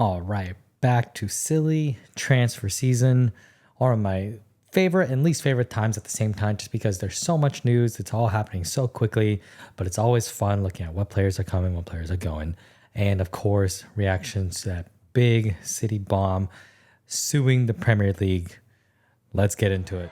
All right, back to silly transfer season, or my favorite and least favorite times at the same time, just because there's so much news. It's all happening so quickly, but it's always fun looking at what players are coming, what players are going. And of course, reactions to that big city bomb suing the Premier League. Let's get into it.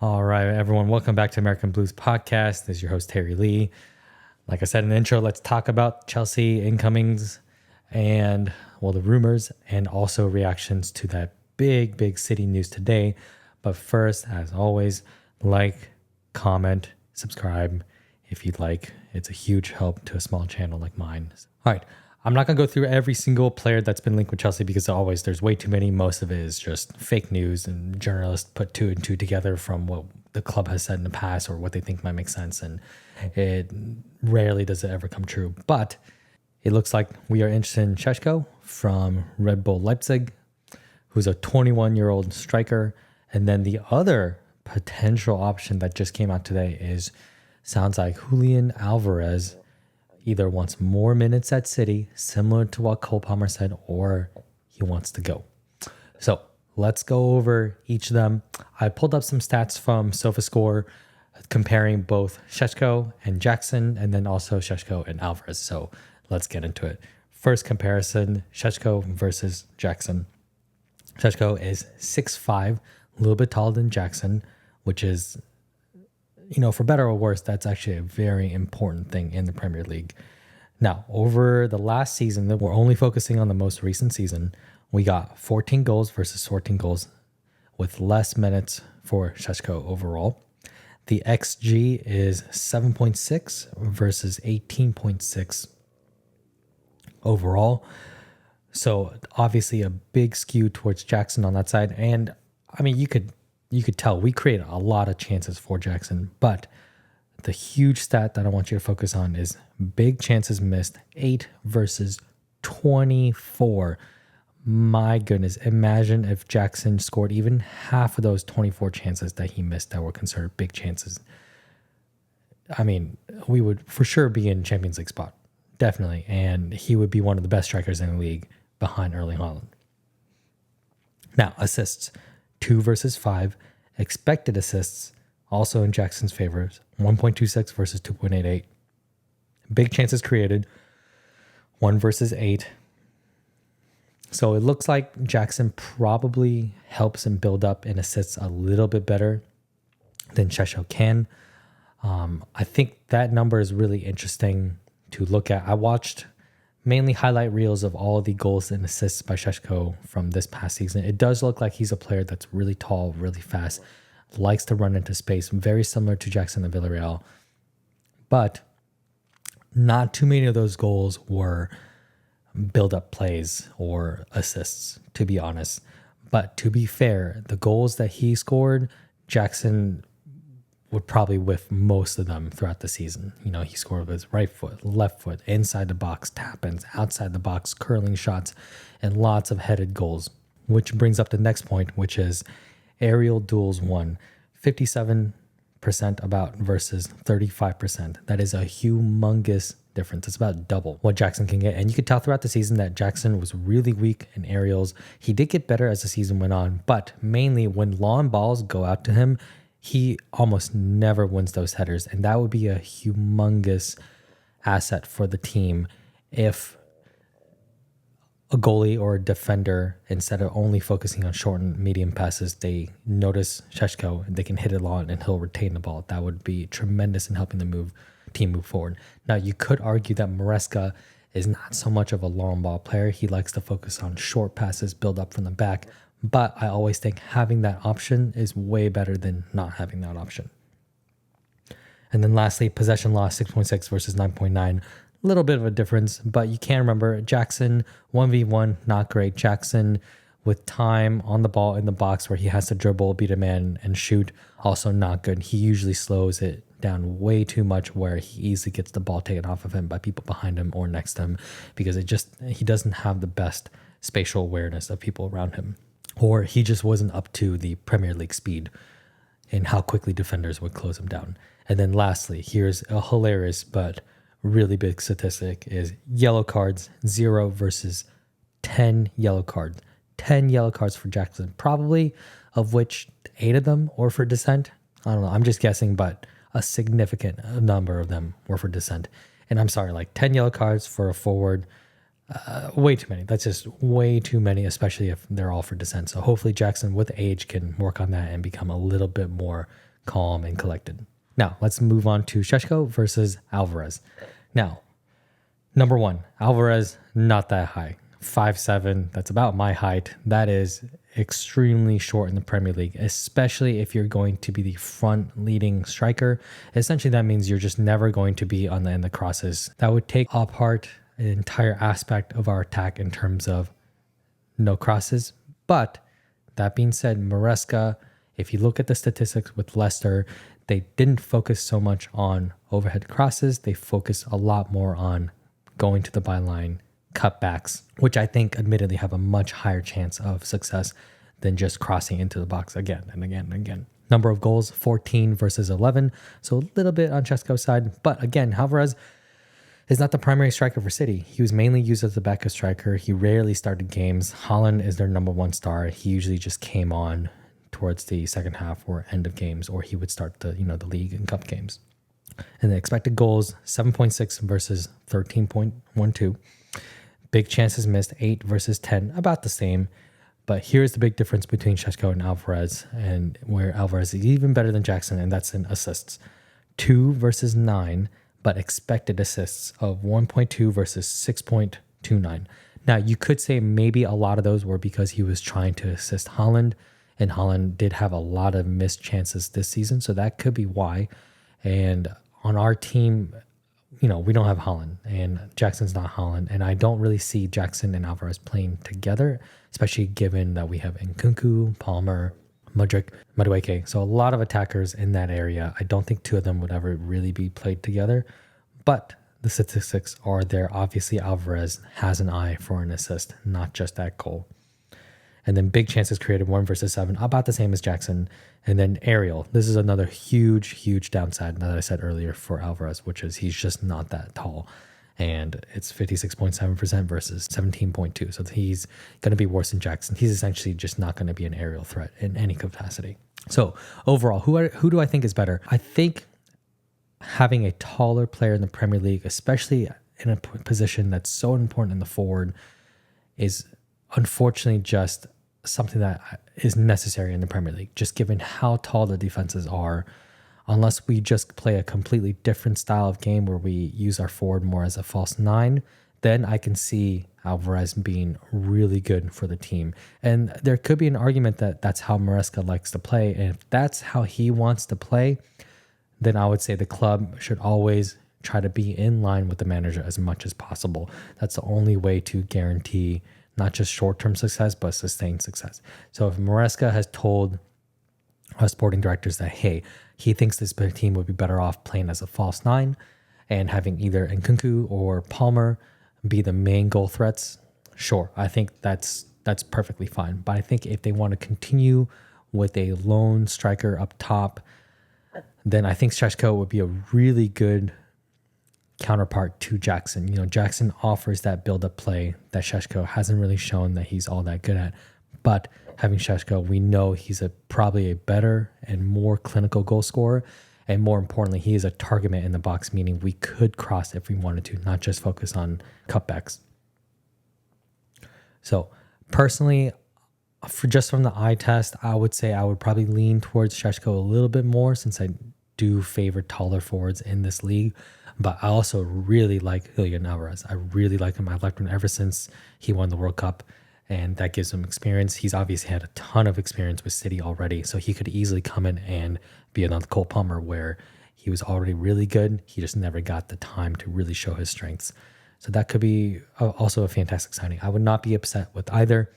All right, everyone, welcome back to American Blues Podcast. This is your host, Terry Lee. Like I said in the intro, let's talk about Chelsea incomings and, well, the rumors and also reactions to that big city news today. But first, as always, like, comment, subscribe if you'd like. It's a huge help to a small channel like mine. All right, I'm not going to go through every single player that's been linked with Chelsea because always there's way too many. Most of it is just fake news and journalists put two and two together from what the club has said in the past or what they think might make sense. And it rarely does it ever come true. But it looks like we are interested in Sesko from Red Bull Leipzig, who's a 21-year-old striker. And then the other potential option that just came out today sounds like Julian Alvarez either wants more minutes at City, similar to what Cole Palmer said, or he wants to go. So let's go over each of them. I pulled up some stats from SofaScore comparing both Sesko and Jackson, and then also Sesko and Alvarez. So let's get into it. First comparison, Sesko versus Jackson. Sesko is 6'5", a little bit taller than Jackson, which is, for better or worse, that's actually a very important thing in the Premier League. Now, over the last season, that we're only focusing on the most recent season, we got 14 goals versus 14 goals with less minutes for Sesko overall. The XG is 7.6 versus 18.6 overall. So obviously a big skew towards Jackson on that side. And I mean, you could tell we created a lot of chances for Jackson, but the huge stat that I want you to focus on is big chances missed, 8 versus 24. My goodness, imagine if Jackson scored even half of those 24 chances that he missed that were considered big chances. I mean, we would for sure be in Champions League spot, definitely, and he would be one of the best strikers in the league behind Erling Haaland. Now, assists. 2 versus 5. Expected assists, also in Jackson's favor, 1.26 versus 2.88. Big chances created, 1 versus 8. So it looks like Jackson probably helps him build up in assists a little bit better than Sesko can. I think that number is really interesting to look at. I watched mainly highlight reels of all the goals and assists by Sesko from this past season. It does look like he's a player that's really tall, really fast, likes to run into space, very similar to Jackson at Villarreal. But not too many of those goals were build-up plays or assists, to be honest. But to be fair, the goals that he scored, Jackson would probably whiff most of them throughout the season. He scored with his right foot, left foot, inside the box, tap-ins, outside the box, curling shots, and lots of headed goals. Which brings up the next point, which is aerial duels won. 57% about versus 35%. That is a humongous difference. It's about double what Jackson can get. And you could tell throughout the season that Jackson was really weak in aerials. He did get better as the season went on, but mainly when long balls go out to him, he almost never wins those headers. And that would be a humongous asset for the team if a goalie or a defender, instead of only focusing on short and medium passes, they notice Sesko and they can hit it long and he'll retain the ball. That would be tremendous in helping the team move forward. Now, you could argue that Maresca is not so much of a long ball player. He likes to focus on short passes, build up from the back. But I always think having that option is way better than not having that option. And then lastly, possession loss, 6.6 versus 9.9. A little bit of a difference, but you can remember Jackson, 1v1, not great. Jackson with time on the ball in the box where he has to dribble, beat a man, and shoot, also not good. He usually slows it down way too much where he easily gets the ball taken off of him by people behind him or next to him because he doesn't have the best spatial awareness of people around him. Or he just wasn't up to the Premier League speed. and how quickly defenders would close him down. And then lastly, here's a hilarious but really big statistic is yellow cards, 0 versus 10 yellow cards. 10 yellow cards for Jackson, probably of which 8 of them were for dissent. I don't know. I'm just guessing, but a significant number of them were for dissent. And I'm sorry, like 10 yellow cards for a forward, way too many. That's just way too many, especially if they're all for dissent. So hopefully Jackson with age can work on that and become a little bit more calm and collected. Now let's move on to Sesko versus Alvarez. Now, number one, Alvarez, not that high. 5'7", that's about my height. That is extremely short in the Premier League, especially if you're going to be the front leading striker. Essentially, that means you're just never going to be on the end of crosses. That would take apart an entire aspect of our attack in terms of no crosses. But that being said, Maresca, if you look at the statistics with Leicester, they didn't focus so much on overhead crosses. They focused a lot more on going to the byline, cutbacks, which I think admittedly have a much higher chance of success than just crossing into the box again and again and again. Number of goals, 14 versus 11. So a little bit on Sesko's side. But again, Alvarez is not the primary striker for City. He was mainly used as the backup striker. He rarely started games. Haaland is their number one star. He usually just came on towards the second half or end of games, or he would start the league and cup games. And the expected goals, 7.6 versus 13.12. Big chances missed, 8 versus 10, about the same. But here's the big difference between Sesko and Alvarez, and where Alvarez is even better than Jackson, and that's in assists. 2 versus 9, but expected assists of 1.2 versus 6.29. Now, you could say maybe a lot of those were because he was trying to assist Haaland, and Haaland did have a lot of missed chances this season, so that could be why. And on our team, we don't have Haaland, and Jackson's not Haaland, and I don't really see Jackson and Alvarez playing together, especially given that we have Nkunku, Palmer, Mudryk, Madueke. So a lot of attackers in that area. I don't think 2 of them would ever really be played together, but the statistics are there. Obviously, Alvarez has an eye for an assist, not just that goal. And then big chances created, 1 versus 7, about the same as Jackson. And then aerial. This is another huge, huge downside that I said earlier for Alvarez, which is he's just not that tall. And it's 56.7% versus 17.2. So he's going to be worse than Jackson. He's essentially just not going to be an aerial threat in any capacity. So overall, who do I think is better? I think having a taller player in the Premier League, especially in a position that's so important in the forward, is unfortunately just something that is necessary in the Premier League, just given how tall the defenses are. Unless we just play a completely different style of game where we use our forward more as a false 9, then I can see Alvarez being really good for the team. And there could be an argument that that's how Maresca likes to play. And if that's how he wants to play, then I would say the club should always try to be in line with the manager as much as possible. That's the only way to guarantee not just short-term success, but sustained success. So if Maresca has told our sporting directors that, hey, he thinks this team would be better off playing as a false 9 and having either Nkunku or Palmer be the main goal threats, sure, I think that's perfectly fine. But I think if they want to continue with a lone striker up top, then I think Sesko would be a really good counterpart to Jackson. Jackson offers that build-up play that Sesko hasn't really shown that he's all that good at. But having Sesko, we know he's probably a better and more clinical goal scorer. And more importantly, he is a target man in the box, meaning we could cross if we wanted to, not just focus on cutbacks. So personally, from the eye test, I would say I would probably lean towards Sesko a little bit more, since I do favor taller forwards in this league. But I also really like Julian Alvarez. I really like him. I've liked him ever since he won the World Cup, and that gives him experience. He's obviously had a ton of experience with City already, so he could easily come in and be another Cole Palmer, where he was already really good. He just never got the time to really show his strengths. So that could be also a fantastic signing. I would not be upset with either.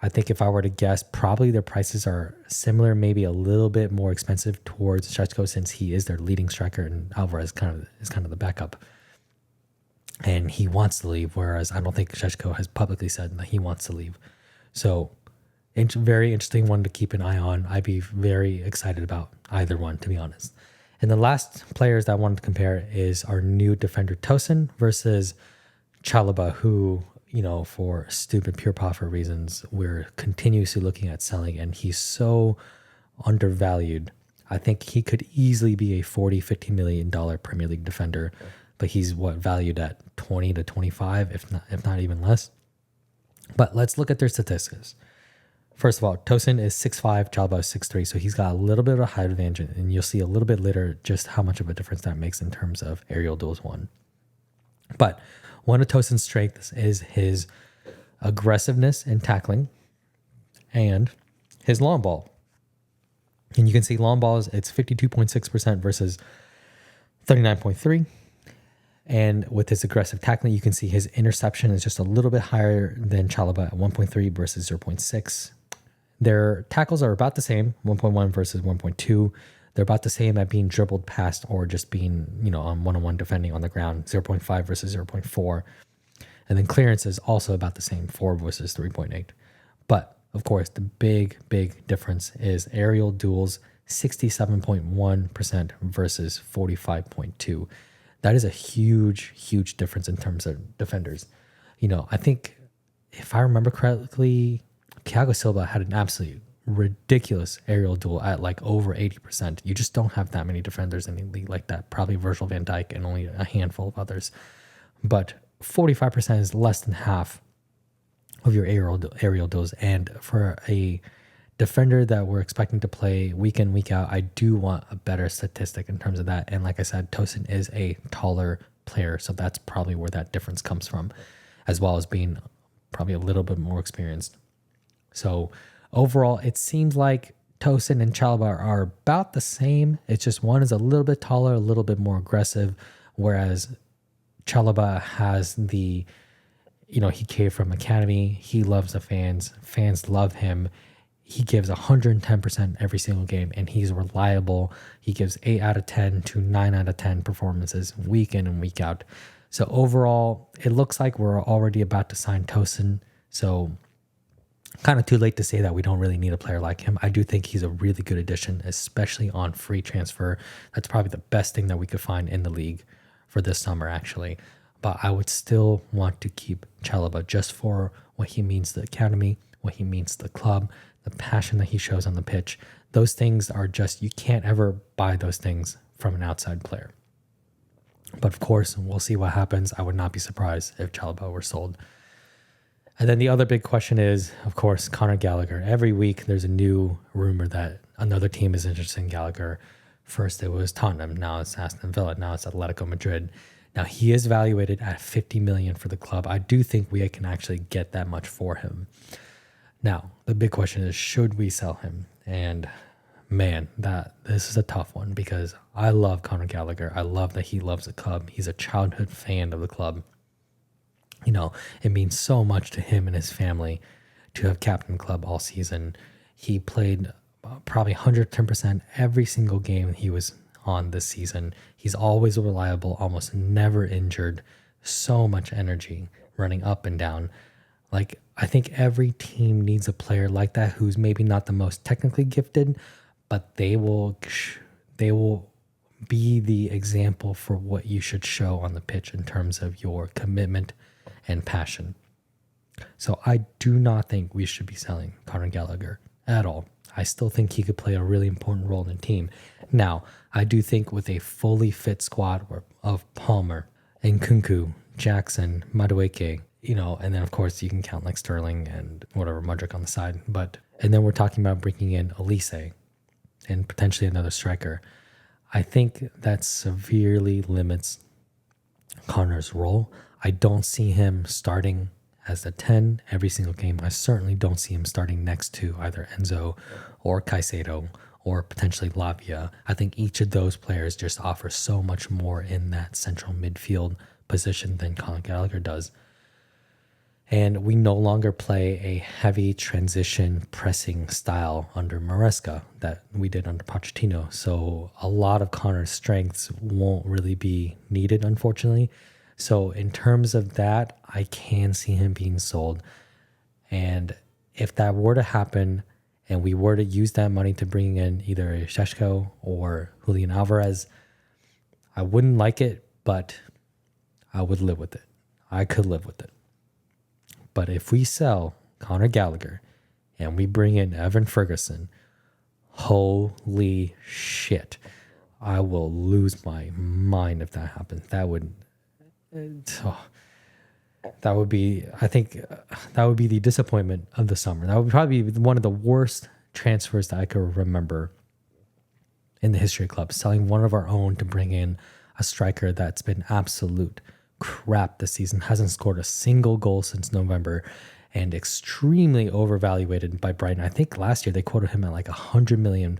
I think if I were to guess, probably their prices are similar, maybe a little bit more expensive towards Sesko, since he is their leading striker and Alvarez is kind of the backup. And he wants to leave, whereas I don't think Sesko has publicly said that he wants to leave. So very interesting one to keep an eye on. I'd be very excited about either one, to be honest. And the last players that I wanted to compare is our new defender Tosin versus Chalobah, who, for stupid pure profit reasons, we're continuously looking at selling, and he's so undervalued. I think he could easily be a $40-50 million Premier League defender, but he's valued at 20 to 25, if not even less. But let's look at their statistics. First of all, Tosin is 6'5", Chalobah is 6'3", so he's got a little bit of a height advantage, and you'll see a little bit later just how much of a difference that makes in terms of aerial duels won. But one of Tosin's strengths is his aggressiveness in tackling and his long ball. And you can see long balls, it's 52.6% versus 39.3%. And with his aggressive tackling, you can see his interception is just a little bit higher than Chalobah at 1.3 versus 0.6. Their tackles are about the same, 1.1 versus 1.2. They're about the same at being dribbled past or just being, on one-on-one defending on the ground, 0.5 versus 0.4. And then clearance is also about the same, 4 versus 3.8. But, of course, the big, big difference is aerial duels, 67.1% versus 45.2%. That is a huge, huge difference in terms of defenders. I think, if I remember correctly, Thiago Silva had an absolute ridiculous aerial duel at over 80%. You just don't have that many defenders in the league like that. Probably Virgil van Dijk and only a handful of others. But 45% is less than half of your aerial duels. And for a defender that we're expecting to play week in, week out, I do want a better statistic in terms of that. And like I said, Tosin is a taller player, so that's probably where that difference comes from, as well as being probably a little bit more experienced. So overall, it seems like Tosin and Chalobah are about the same. It's just one is a little bit taller, a little bit more aggressive, whereas Chalobah has he came from academy. He loves the fans. Fans love him. He gives 110% every single game, and he's reliable. He gives 8 out of 10 to 9 out of 10 performances week in and week out. So overall, it looks like we're already about to sign Tosin. So kind of too late to say that we don't really need a player like him. I do think he's a really good addition, especially on free transfer. That's probably the best thing that we could find in the league for this summer, actually. But I would still want to keep Chalobah just for what he means to the academy, what he means to the club, the passion that he shows on the pitch. Those things are just, you can't ever buy those things from an outside player. But of course, we'll see what happens. I would not be surprised if Chalobah were sold. And then the other big question is, of course, Conor Gallagher. Every week there's a new rumor that another team is interested in Gallagher. First it was Tottenham, now it's Aston Villa, now it's Atletico Madrid. Now he is valuated at $50 million for the club. I do think we can actually get that much for him. Now, the big question is, should we sell him? And man, this is a tough one because I love Conor Gallagher. I love that he loves the club. He's a childhood fan of the club. It means so much to him and his family to have captained the club all season. He played probably 110% every single game he was on this season. He's always reliable, almost never injured. So much energy running up and down. I think every team needs a player like that who's maybe not the most technically gifted, but they will be the example for what you should show on the pitch in terms of your commitment and passion. So I do not think we should be selling Conor Gallagher at all. I still think he could play a really important role in the team. Now, I do think with a fully fit squad of Palmer, Nkunku, Jackson, Madueke, and then of course you can count Sterling and whatever, Mudryk on the side. And then we're talking about bringing in Elise and potentially another striker. I think that severely limits Conor's role. I don't see him starting as a 10 every single game. I certainly don't see him starting next to either Enzo or Caicedo or potentially Lavia. I think each of those players just offer so much more in that central midfield position than Conor Gallagher does. And we no longer play a heavy transition pressing style under Maresca that we did under Pochettino. So a lot of Conor's strengths won't really be needed, unfortunately. So in terms of that, I can see him being sold. And if that were to happen and we were to use that money to bring in either a Sesko or Julian Alvarez, I wouldn't like it, but I would live with it. I could live with it. But if we sell Conor Gallagher and we bring in Evan Ferguson, holy shit, I will lose my mind if that happens. That would be, I think, that would be the disappointment of the summer. That would probably be one of the worst transfers that I could remember in the history of clubs. Selling one of our own to bring in a striker that's been absolute crap this season, hasn't scored a single goal since November, and extremely overvaluated by Brighton. I think last year they quoted him at like £100 million,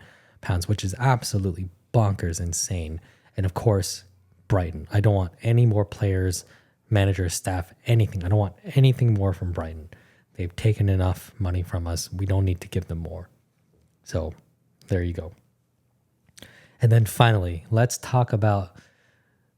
which is absolutely bonkers insane. And of course, Brighton. I don't want any more players, managers, staff, anything. I don't want anything more from Brighton. They've taken enough money from us. We don't need to give them more. So there you go. And then finally, let's talk about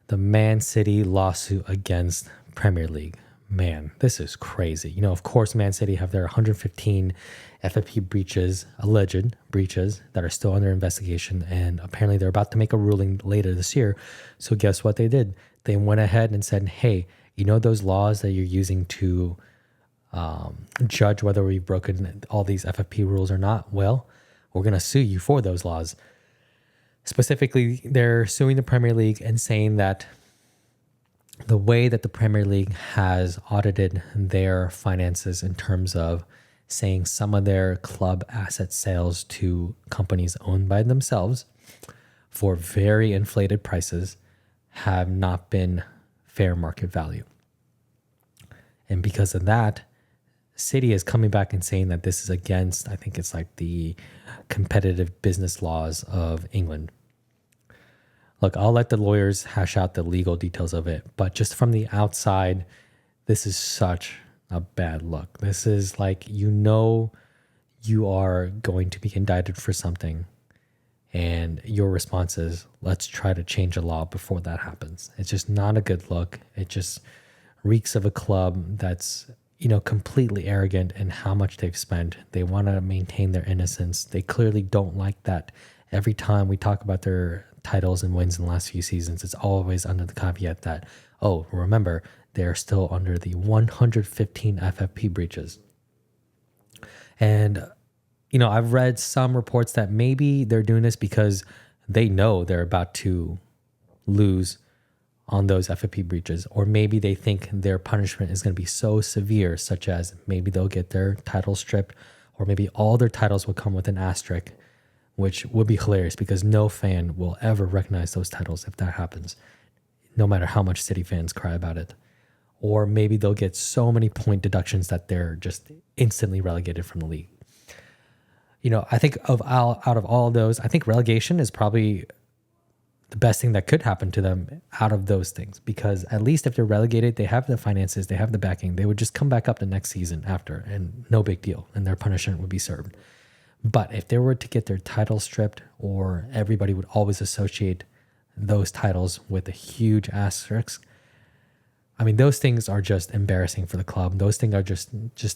the Man City lawsuit against Premier League. Man, this is crazy. You know, of course, Man City have their 115 FFP breaches, alleged breaches, that are still under investigation. And apparently they're about to make a ruling later this year. So guess what they did? They went ahead and said, hey, you know those laws that you're using to judge whether we've broken all these FFP rules or not? Well, we're going to sue you for those laws. Specifically, they're suing the Premier League and saying that the way that the Premier League has audited their finances in terms of saying some of their club asset sales to companies owned by themselves for very inflated prices have not been fair market value. And because of that, City is coming back and saying that this is against, I think it's like the competitive business laws of England. Look, I'll let the lawyers hash out the legal details of it, but just from the outside, this is such a bad look. This is like, you know, you are going to be indicted for something, and your response is, let's try to change a law before that happens. It's just not a good look. It just reeks of a club that's, you know, completely arrogant in how much they've spent. They want to maintain their innocence. They clearly don't like that. Every time we talk about their titles and wins in the last few seasons, it's always under the caveat that, oh, remember, they're still under the 115 FFP breaches. And, you know, I've read some reports that maybe they're doing this because they know they're about to lose on those FFP breaches, or maybe they think their punishment is going to be so severe, such as maybe they'll get their title stripped, or maybe all their titles will come with an asterisk, which would be hilarious because no fan will ever recognize those titles if that happens, no matter how much City fans cry about it. Or maybe they'll get so many point deductions that they're just instantly relegated from the league. You know, I think out of all of those, I think relegation is probably the best thing that could happen to them out of those things, because at least if they're relegated, they have the finances, they have the backing, they would just come back up the next season after and no big deal, and their punishment would be served. But if they were to get their title stripped, or everybody would always associate those titles with a huge asterisk, I mean, those things are just embarrassing for the club. Those things are just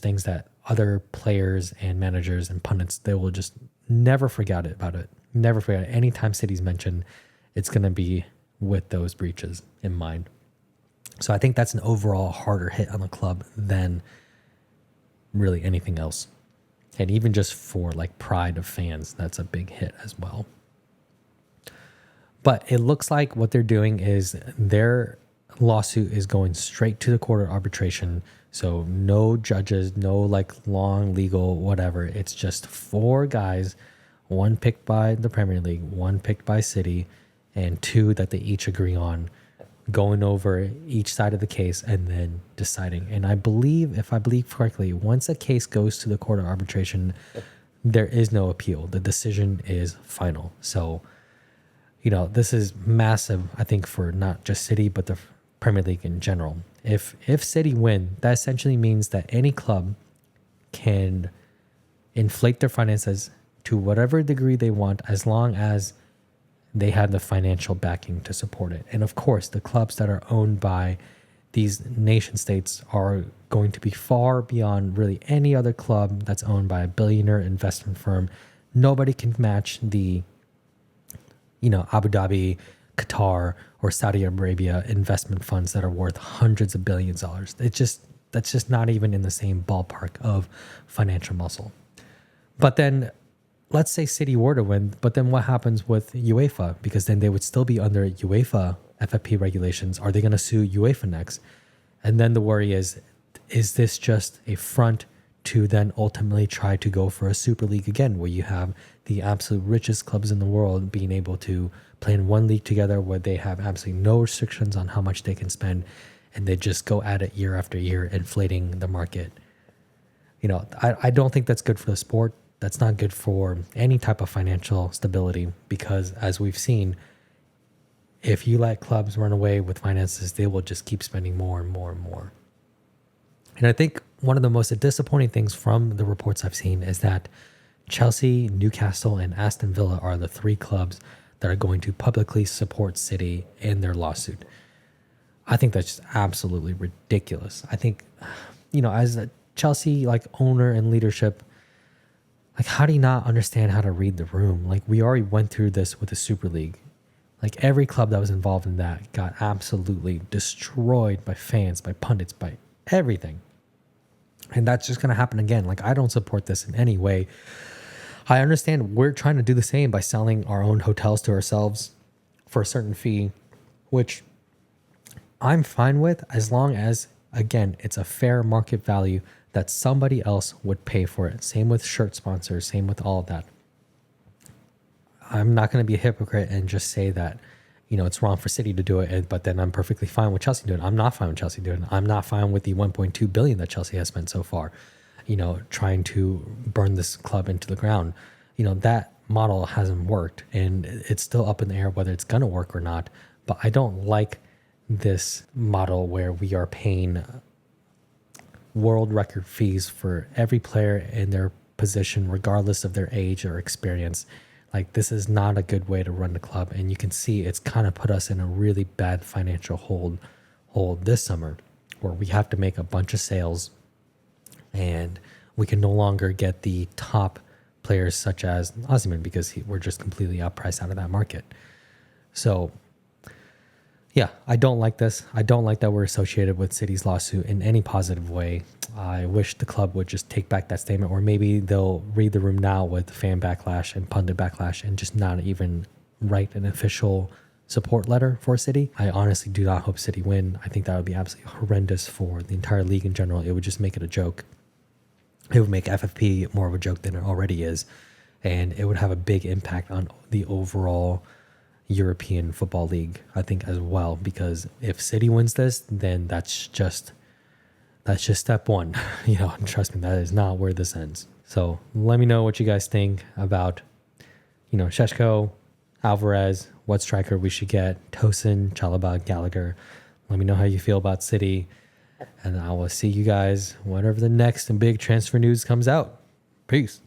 things that other players and managers and pundits, they will just never forget about it. Never forget it. Anytime City's mentioned, it's going to be with those breaches in mind. So I think that's an overall harder hit on the club than really anything else. And even just for like pride of fans, that's a big hit as well. But it looks like what they're doing is their lawsuit is going straight to the court of arbitration. So no judges, no like long legal whatever. It's just 4 guys, 1 picked by the Premier League, 1 picked by City, and 2 that they each agree on, going over each side of the case and then deciding. And I believe, if I believe correctly, once a case goes to the court of arbitration, there is no appeal. The decision is final. So, you know, this is massive, I think, for not just City, but the Premier League in general. If City win, that essentially means that any club can inflate their finances to whatever degree they want, as long as they have the financial backing to support it. And of course, the clubs that are owned by these nation states are going to be far beyond really any other club that's owned by a billionaire investment firm. Nobody can match the, Abu Dhabi, Qatar, or Saudi Arabia investment funds that are worth hundreds of billions of dollars. That's just not even in the same ballpark of financial muscle. But then let's say City were to win, but then what happens with UEFA? Because then they would still be under UEFA FFP regulations. Are they going to sue UEFA next? And then the worry is this just a front to then ultimately try to go for a Super League again, where you have the absolute richest clubs in the world being able to play in one league together where they have absolutely no restrictions on how much they can spend, and they just go at it year after year, inflating the market. I don't think that's good for the sport. That's not good for any type of financial stability, because as we've seen, if you let clubs run away with finances, they will just keep spending more and more and more. And I think one of the most disappointing things from the reports I've seen is that Chelsea, Newcastle, and Aston Villa are the three clubs that are going to publicly support City in their lawsuit. I think that's just absolutely ridiculous. I think, as a Chelsea owner and leadership, how do you not understand how to read the room? We already went through this with the Super League. Every club that was involved in that got absolutely destroyed by fans, by pundits, by everything. And that's just going to happen again. I don't support this in any way. I understand we're trying to do the same by selling our own hotels to ourselves for a certain fee, which I'm fine with, as long as, again, it's a fair market value that somebody else would pay for it. Same with shirt sponsors, same with all of that. I'm not going to be a hypocrite and just say that, it's wrong for City to do it, but then I'm perfectly fine with Chelsea doing it. I'm not fine with Chelsea doing it. I'm not fine with the 1.2 billion that Chelsea has spent so far, trying to burn this club into the ground. That model hasn't worked, and it's still up in the air whether it's going to work or not. But I don't like this model where we are paying world record fees for every player in their position, regardless of their age or experience. This is not a good way to run the club, and you can see it's kind of put us in a really bad financial hold this summer, where we have to make a bunch of sales, and we can no longer get the top players such as Osimhen because we're just completely outpriced out of that market. So, yeah, I don't like this. I don't like that we're associated with City's lawsuit in any positive way. I wish the club would just take back that statement, or maybe they'll read the room now with fan backlash and pundit backlash and just not even write an official support letter for City. I honestly do not hope City win. I think that would be absolutely horrendous for the entire league in general. It would just make it a joke. It would make FFP more of a joke than it already is, and it would have a big impact on the overall European Football League, I think, as well, because if City wins this, then that's just step one. Trust me, that is not where this ends. So let me know what you guys think about, Sesko, Alvarez, what striker we should get, Tosin, Chalobah, Gallagher. Let me know how you feel about City, and I will see you guys whenever the next big transfer news comes out. Peace.